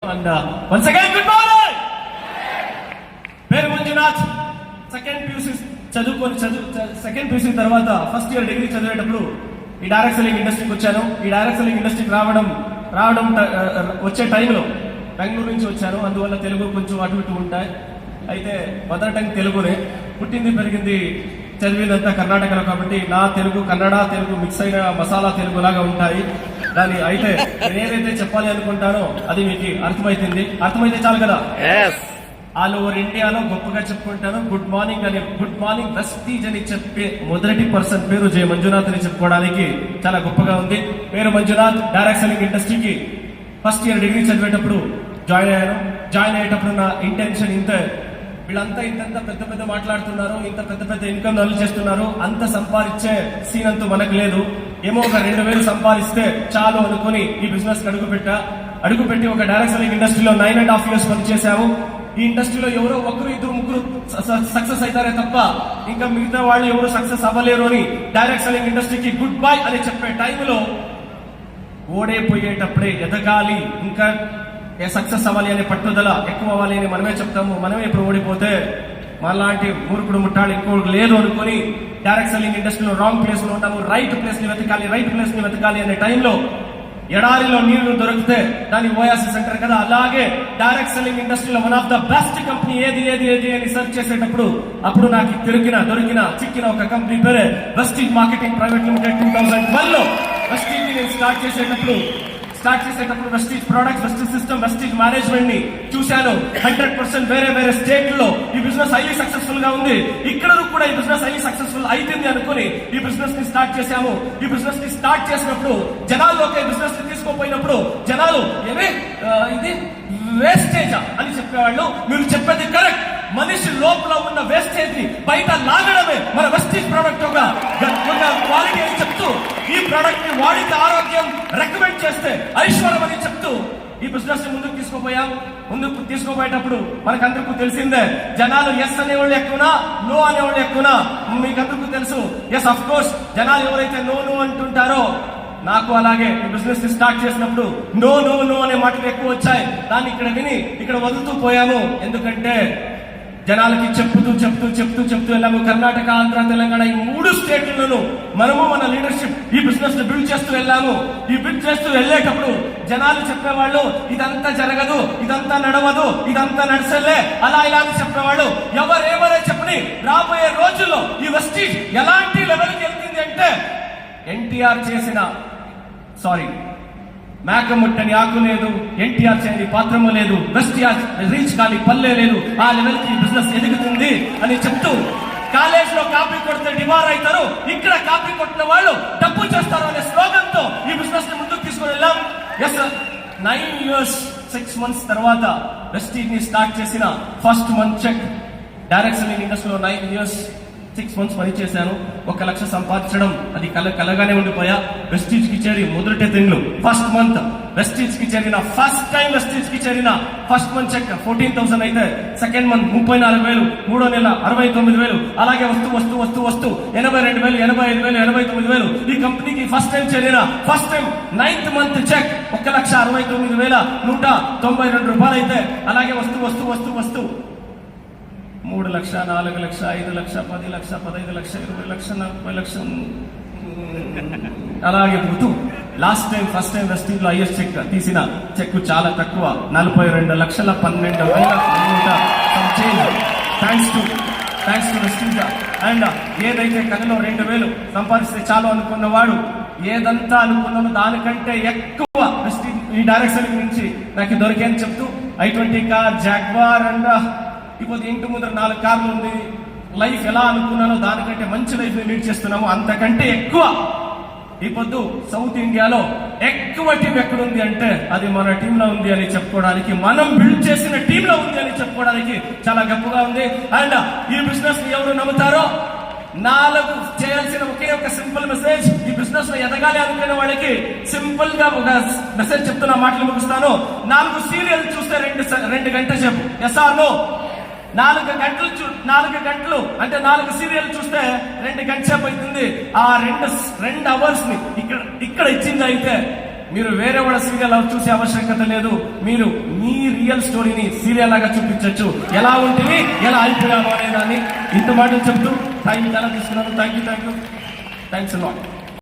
And once again, good morning. పేరు Manjunath. Second PUC తర్వాత first year degree చదివేటప్పుడు ఈ డైరెక్ట్ సెల్లింగ్ ఇండస్ట్రీకి వచ్చాను. ఈ డైరెక్ట్ సెల్లింగ్ ఇండస్ట్రీకి రావడం వచ్చే టైంలో బెంగళూరు నుంచి వచ్చాను. అందువల్ల తెలుగు కొంచెం అటు ఇటు ఉంటాయి. అయితే మదర్ టంగ్ తెలుగునే. పుట్టింది పెరిగింది చదివిందంతా కర్ణాటకలో కాబట్టి నా తెలుగు కన్నడ తెలుగు మిక్స్ అయిన మసాలా తెలుగు లాగా ఉంటాయి. దాని అయితే నేనేదైతే చెప్పాలి అనుకుంటానో అది మీకు అర్థమైతే చాలు కదా. ఆల్ ఓవర్ ఇండియాలో గొప్పగా చెప్పుకుంటాను. గుడ్ మార్నింగ్ వెస్టీజ్ అని చెప్పే మొదటి పర్సన్ పేరు జయ మంజునాథ్ అని చెప్పుకోవడానికి చాలా గొప్పగా ఉంది. పేరు మంజునాథ్. డైరెక్ట్ సెల్లింగ్ ఇండస్ట్రీకి ఫస్ట్ ఇయర్ డిగ్రీ చదివేటప్పుడు జాయిన్ అయ్యాను. జాయిన్ అయ్యేటప్పుడు నా ఇంటెన్షన్ వీళ్ళంతా ఇంత పెద్ద మాట్లాడుతున్నారు, ఇంత పెద్ద ఇన్కమ్ నల్లు చేస్తున్నారు, అంత సంపాదించే సీన్ అంతా మనకు లేదు. ఏమో ఒక 2,000 సంపాదిస్తే చాలు అనుకుని ఈ బిజినెస్ అడుగుపెట్టి ఒక డైరెక్ట్ సెల్లింగ్ ఇండస్ట్రీలో 9.5 years పనిచేశాము. ఈ ఇండస్ట్రీలో ఎవరో ఒకరు ఇద్దరు ముగ్గురు సక్సెస్ అవుతారే తప్ప ఇంకా మిగతా వాళ్ళు ఎవరు సక్సెస్ అవ్వలేరు అని డైరెక్ట్ సెల్లింగ్ ఇండస్ట్రీకి గుడ్ బై అని చెప్పే టైంలో ఓడైపోయేటప్పుడే ఎదగాలి, ఇంకా సక్సెస్ అవ్వాలి అనే పట్టుదల ఎక్కువ అవ్వాలి అని మనమే చెప్తాము. మనమే ఇప్పుడు ఓడిపోతే మనలాంటి మూర్ఖుడు ముట్టాడు ఇంకోటి లేదు అనుకుని డైరెక్ట్ సెల్లింగ్ ఇండస్ట్రీలో రాంగ్ ప్లేస్ లో ఉంటాము. రైట్ ప్లేస్ ని వెతకాలి అనే టైంలో ఎడారిలో నీళ్లు దొరికితే దాన్ని ఓయాసిస్ అంటారు కదా, అలాగే డైరెక్ట్ సెల్లింగ్ ఇండస్ట్రీలో one of the best company ఏది అని సెర్చ్ చేసేటప్పుడు అప్పుడు నాకు చిక్కిన ఒక కంపెనీ పేరే వెస్టీజ్ మార్కెటింగ్ ప్రైవేట్ లిమిటెడ్. 2012 లో వెస్టీజ్ నేను స్టార్ట్ చేసేటప్పుడు Vestige products, Vestige system, Vestige management ని చూశాను. 100% వేరే స్టేట్ లో ఈ బిజినెస్ హైలీ సక్సెస్ఫుల్ గా ఉంది. ఇక్కడ కూడా ఈ బిజినెస్ హైలీ సక్సెస్ఫుల్ అయిపోయింది అనుకుని ఈ బిజినెస్ ని స్టార్ట్ చేశాము. ఈ బిజినెస్ ని స్టార్ట్ చేసినప్పుడు జనాల్లోకి బిజినెస్ ని తీసుకోపోయినప్పుడు జనాలు ఇది వేస్టేజా అని చెప్పేవాళ్ళు. మీరు చెప్పేది కరెక్ట్. మనిషి లోపల ఉన్న వేస్టేజ్ ని బయట లాగడమే మన వెస్టీజ్ ప్రోడక్ట్ ఒక క్వాలిటీ అని చెప్తూ ఈ ప్రోడక్ట్ ని వాడితే ఆరోగ్యం రికమెండ్ చేస్తే ఐశ్వర్యం అని చెప్తూ ఈ బిజినెస్ ని ముందుకు తీసుకోపోయేటప్పుడు మనకందరికీ తెలిసిందే, జనాలు ఎస్ అనేవాళ్ళు ఎక్కువనా నో అనేవాళ్ళు ఎక్కువనా మీకందరికీ తెలుసు. ఎస్ అఫ్ కోర్స్ జనాలు ఎవరైతే నో అంటుంటారో నాకు అలాగే ఈ బిజినెస్ ని స్టార్ట్ చేసినప్పుడు నో అనే మాటలు ఎక్కువ వచ్చాయి. దాన్ని ఇక్కడ విని ఇక్కడ వదులుతూ పోయాము. ఎందుకంటే జనాలకి చెప్తూ వెళ్ళాము. కర్ణాటక, ఆంధ్ర, తెలంగాణ ఈ 3 స్టేట్లను మనము మన లీడర్షిప్ ఈ బిజినెస్ ని బిల్డ్ చేస్తూ వెళ్ళాము. ఈ బిల్డ్ చేస్తూ వెళ్ళేటప్పుడు జనాలు చెప్పేవాళ్ళు ఇదంతా జరగదు, ఇదంతా నడవదు, ఇదంతా నడిచెల్లే అలా ఇలా అని చెప్పేవాళ్ళు. ఎవరేమనే చెప్పని రాబోయే రోజుల్లో ఈ వెస్టీజ్ ఎలాంటి లెవెల్కి వెళ్తుంది అంటే ఎన్టీఆర్ చేసిన మేకముట్టని ఆకు లేదు, ఎన్టీఆర్ చేయని పాత్రము లేదు, వెస్టీజ్ రీచ్ కాని పల్లె లేదు, ఆ లెవెల్ కి బిజినెస్ ఎదుగుతుంది అని చెప్తూ కాలేజ్ లో కాపీ కొడితే డిమార్ అవుతారు, ఇక్కడ కాపీ కొట్టిన వాళ్ళు డబ్బు చేస్తారు అనే స్లోగన్ తో ఈ బిజినెస్ ని ముందుకు తీసుకుని వెళ్ళాం. 9 years 6 months తర్వాత వెస్టీజ్ ని స్టార్ట్ చేసిన first month cheque direct selling ఇండస్ట్రీలో 9 years 6 months పని చేశాను. 1 లక్ష సంపాదించడం అది కలగానే ఉండిపోయా. వెస్టీజ్ కి చేరి మొదటి తింగ్లు ఫస్ట్ మంత్ వెస్టీజ్ కి చేరిన ఫస్ట్ మంత్ చెక్ 14,000 అయితే సెకండ్ మంత్ 34,000, 3వ నెల 69,000, అలాగే వస్తూ 82,000, 85,000, 89,000 ఈ కంపెనీకి first time 9th month check 1,69,192 రూపాయలు అయితే అలాగే వస్తూ 3 లక్ష, 4 లక్ష, 5 లక్ష, 10 లక్ష, 15 లక్ష, 20 లక్ష, 40 లక్ష అలాగే పోతూ ఫస్ట్ టైం వెస్టీజ్ లో హైయెస్ట్ చెక్ తీసిన చెక్ చాలా తక్కువ 42,12,12,000 థ్యాంక్స్ టు వెస్టీజ్. అండ్ ఏదైతే కథలో 2,000 సంపాదిస్తే చాలు అనుకున్నవాడు ఏదంతా అనుకున్నాను దానికంటే ఎక్కువ వెస్టీజ్ ఈ డైరెక్ట్ సెల్లింగ్ నుంచి నాకు దొరికేని చెప్తూ i20 కార్, జాగ్వార్ అండ్ ఇప్పుడు ఇంటి ముందర 4 కార్లు ఉంది. లైఫ్ ఎలా అనుకున్నానో దానికంటే మంచి లైఫ్ ని లీడ్ చేస్తున్నాము. అంతకంటే ఎక్కువ ఈ పొద్దు సౌత్ ఇండియాలో ఎక్కువ టీం ఎక్కడుంది అంటే అది మన టీంలో ఉంది అని చెప్పుకోవడానికి, మనం బిల్డ్ చేసిన టీంలో ఉంది అని చెప్పుకోవడానికి చాలా గొప్పగా ఉంది. అండ్ ఈ బిజినెస్ ని ఎవరు నమ్ముతారో 4 చేయాల్సిన ఒకే ఒక సింపుల్ మెసేజ్. ఈ బిజినెస్ లో ఎదగాలి అనుకునే వాళ్ళకి సింపుల్ గా ఒక మెసేజ్ చెప్తున్నా, మాటలు ముగిస్తాను. 4 సీరియల్ చూస్తే 2 గంటలు చెప్పు ఎస్ ఆర్ నో. 4 గంటలు అంటే 4 సీరియల్ చూస్తే 2 గంటల సేపు అవుతుంది. ఆ 2 అవర్స్ ని ఇక్కడ ఇచ్చింది అయితే మీరు వేరే వాళ్ళ సీరియల్ చూసే ఆవశ్యకత లేదు. మీరు మీ రియల్ స్టోరీని సీరియల్ లాగా చూపించవచ్చు. ఎలా ఉంటుంది, ఎలా అయిపోయాము అనే దాన్ని ఇంత మాటలు చెప్తూ టైం చాలా తీసుకున్నాను. Thank you. Thanks lot.